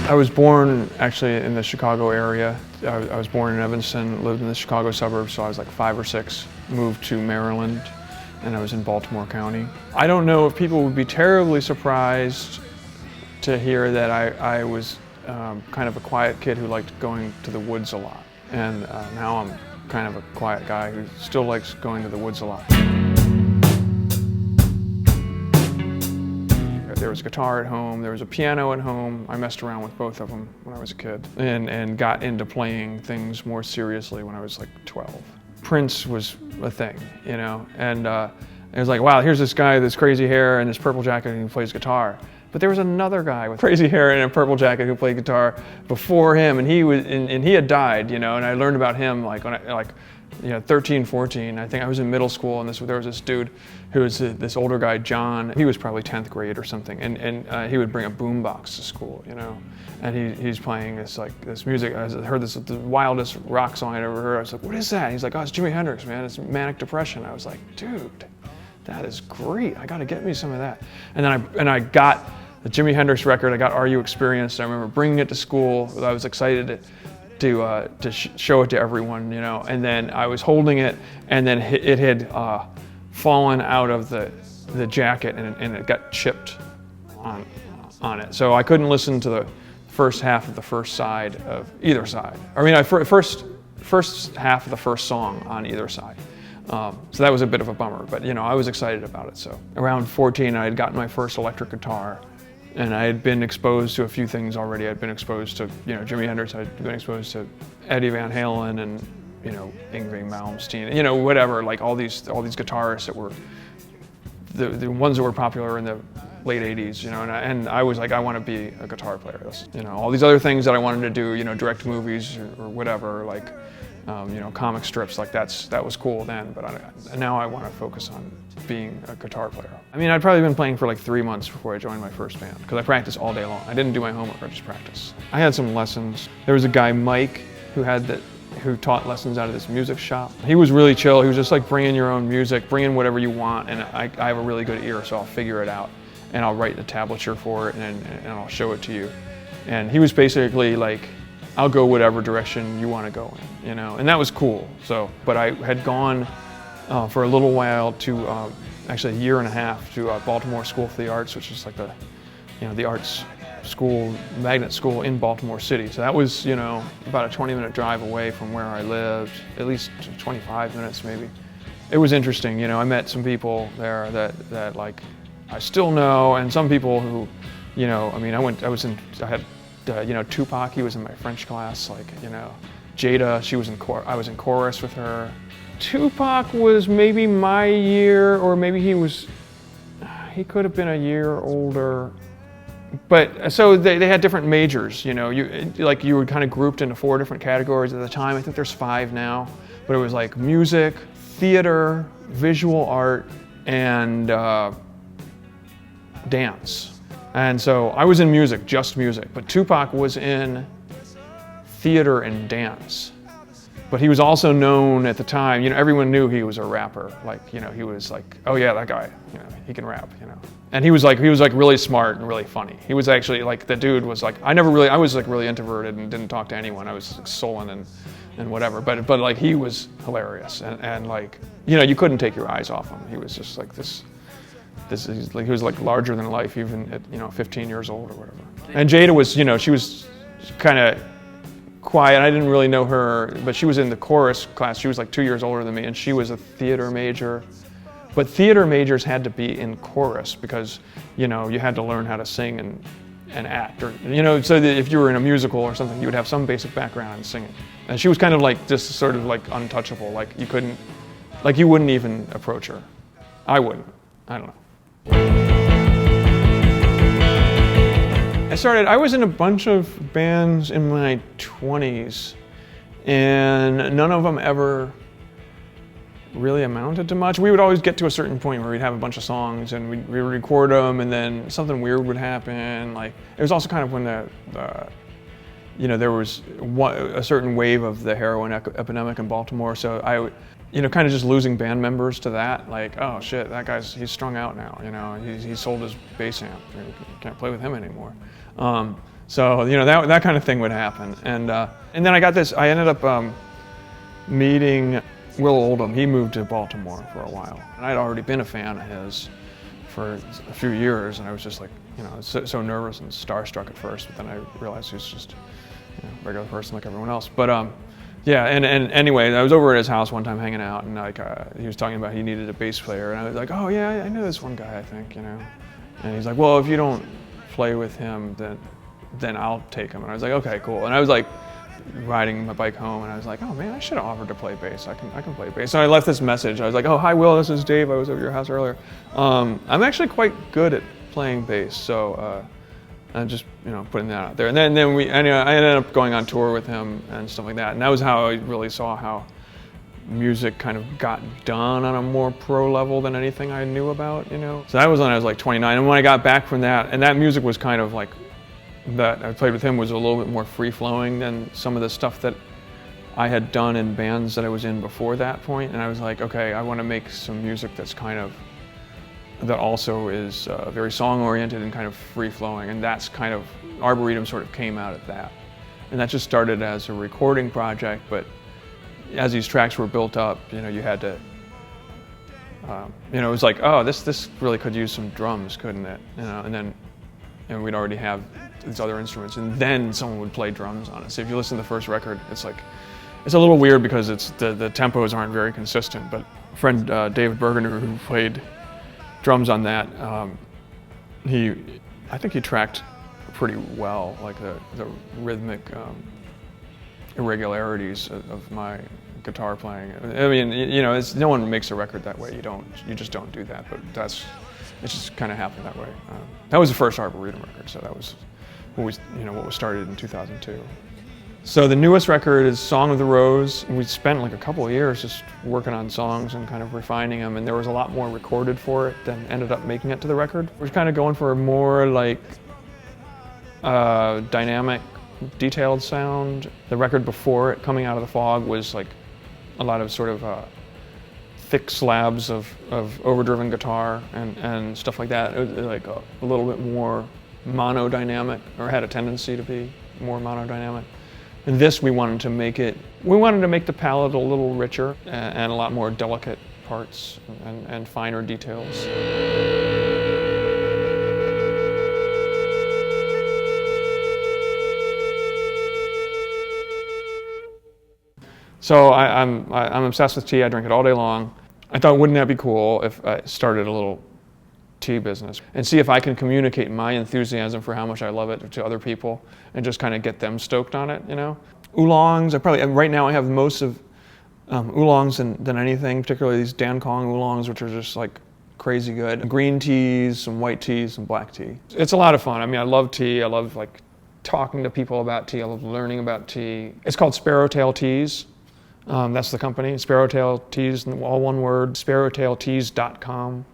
I was born actually in the Chicago area. I was born in Evanston, lived in the Chicago suburbs, so I was like 5 or 6, moved to Maryland, and I was in Baltimore County. I don't know if people would be terribly surprised to hear that I was kind of a quiet kid who liked going to the woods a lot. And now I'm kind of a quiet guy who still likes going to the woods a lot. There was a guitar at home, there was a piano at home. I messed around with both of them when I was a kid and got into playing things more seriously when I was like 12. Prince was a thing, you know, and it was like, wow, here's this guy with this crazy hair and this purple jacket and he plays guitar. But there was another guy with crazy hair and a purple jacket who played guitar before him, and he had died, you know, and I learned about him like when I, 13, 14. I think I was in middle school, and there was this dude who was this older guy, John. He was probably 10th grade or something, and he would bring a boombox to school, you know, and he's playing this music. I heard the wildest rock song I'd ever heard. I was like, what is that? And he's like, oh, it's Jimi Hendrix, man. It's manic depression. I was like, dude, that is great. I got to get me some of that. And then I got the Jimi Hendrix record. I got Are You Experienced? I remember bringing it to school. I was excited to show it to everyone, you know. And then I was holding it, and then it had fallen out of the jacket, and it got chipped on it. So I couldn't listen to the first half of the first side of either side. I mean, first half of the first song on either side. So that was a bit of a bummer, but you know, I was excited about it. So around 14, I had gotten my first electric guitar, and I had been exposed to a few things already. I'd been exposed to, you know, Jimi Hendrix. I'd been exposed to Eddie Van Halen and, you know, Yngwie Malmsteen, you know, whatever, like all these guitarists that were the ones that were popular in the late 80s, you know, and I was like, I want to be a guitar player. You know, all these other things that I wanted to do, you know, direct movies or whatever, like, you know, comic strips, like that was cool then, but now I want to focus on being a guitar player. I mean, I'd probably been playing for like 3 months before I joined my first band, because I practiced all day long. I didn't do my homework, I just practiced. I had some lessons. There was a guy, Mike, who taught lessons out of this music shop. He was really chill. He was just like, bring in your own music, bring in whatever you want, and I have a really good ear, so I'll figure it out, and I'll write the tablature for it, and I'll show it to you. And he was basically like, I'll go whatever direction you want to go in, you know, and that was cool. So, but I had gone for a little while to, actually a year and a half, to Baltimore School for the Arts, which is like the arts school, magnet school in Baltimore City. So that was, you know, about a 20-minute drive away from where I lived, at least 25 minutes maybe. It was interesting, you know, I met some people there that like I still know, and some people who, you know, I mean, I had you know, Tupac, he was in my French class, like, you know, Jada, I was in chorus with her. Tupac was maybe my year, or maybe he could have been a year older. But so they had different majors, you know, you were kind of grouped into 4 different categories at the time. I think there's 5 now, but it was like music, theater, visual art, and dance. And so I was in music, just music, but Tupac was in theater and dance. But he was also known at the time, you know, everyone knew he was a rapper. Like, you know, he was like, oh yeah, that guy, you know, he can rap, you know. And he was like really smart and really funny. He was actually like, the dude was like, I was like really introverted and didn't talk to anyone. I was like sullen and whatever, but like he was hilarious. And like, you know, you couldn't take your eyes off him. He was just like he was like larger than life, even at, you know, 15 years old or whatever. And Jada was, you know, she was kind of quiet. I didn't really know her, but she was in the chorus class. She was like 2 years older than me, and she was a theater major. But theater majors had to be in chorus because, you know, you had to learn how to sing and act, or, you know, so that if you were in a musical or something, you would have some basic background in singing. And she was kind of like just sort of like untouchable. Like you wouldn't even approach her. I wouldn't. I don't know. I was in a bunch of bands in my 20s, and none of them ever really amounted to much. We would always get to a certain point where we'd have a bunch of songs and we'd record them, and then something weird would happen. Like, it was also kind of when you know, there was a certain wave of the heroin epidemic in Baltimore, so you know, kind of just losing band members to that, like, oh shit, that guy's, he's strung out now, you know, he sold his bass amp, you can't play with him anymore. So that kind of thing would happen, and then I ended up meeting Will Oldham. He moved to Baltimore for a while, and I'd already been a fan of his for a few years, and I was just like, so nervous and starstruck at first, but then I realized he was just a regular person like everyone else. But yeah, and anyway, I was over at his house one time hanging out, and like he was talking about he needed a bass player, and I was like, oh yeah, I know this one guy, I think, and he's like, well, if you don't play with him, then I'll take him. And I was like, okay, cool. And I was like riding my bike home, and I was like, oh man, I should have offered to play bass. I can play bass. So I left this message. I was like, oh, hi Will, this is Dave. I was over your house earlier. I'm actually quite good at playing bass, so I'm just putting that out there. And then I ended up going on tour with him and stuff like that. And that was how I really saw how music kind of got done on a more pro level than anything I knew about. So that was when I was like 29. And when I got back from that, and that music was kind of like, that I played with him was a little bit more free-flowing than some of the stuff that I had done in bands that I was in before that point. And I was like, okay, I want to make some music that's that also is very song-oriented and kind of free-flowing. And that's kind of, Arbouretum sort of came out of that. And that just started as a recording project, but as these tracks were built up, you had to, it was like, oh, this really could use some drums, couldn't it? And we'd already have these other instruments, and then someone would play drums on it. So if you listen to the first record, it's a little weird because the tempos aren't very consistent. But friend David Bergener, who played drums on that, I think he tracked pretty well, like the rhythmic irregularities of my guitar playing. I mean, no one makes a record that way. You just don't do that. But it just kind of happened that way. That was the first Arbouretum record, so that was what was started in 2002. So the newest record is Song of the Rose. We spent like a couple of years just working on songs and kind of refining them, and there was a lot more recorded for it than ended up making it to the record. We're kind of going for a more like dynamic, detailed sound. The record before it, Coming Out of the Fog, was like a lot of sort of thick slabs of overdriven guitar and stuff like that. It was like a little bit more monodynamic, or had a tendency to be more monodynamic. And this, we wanted to make the palette a little richer and a lot more delicate parts and finer details. So I'm obsessed with tea. I drink it all day long. I thought, wouldn't that be cool if I started a little tea business and see if I can communicate my enthusiasm for how much I love it to other people and just kind of get them stoked on it, Oolongs, right now I have most of oolongs than anything, particularly these Dan Kong oolongs, which are just like crazy good. Green teas, some white teas, some black tea. It's a lot of fun. I mean, I love tea. I love like talking to people about tea. I love learning about tea. It's called Sparrowtail Teas. That's the company, Sparrowtail Teas, all one word, sparrowtailteas.com.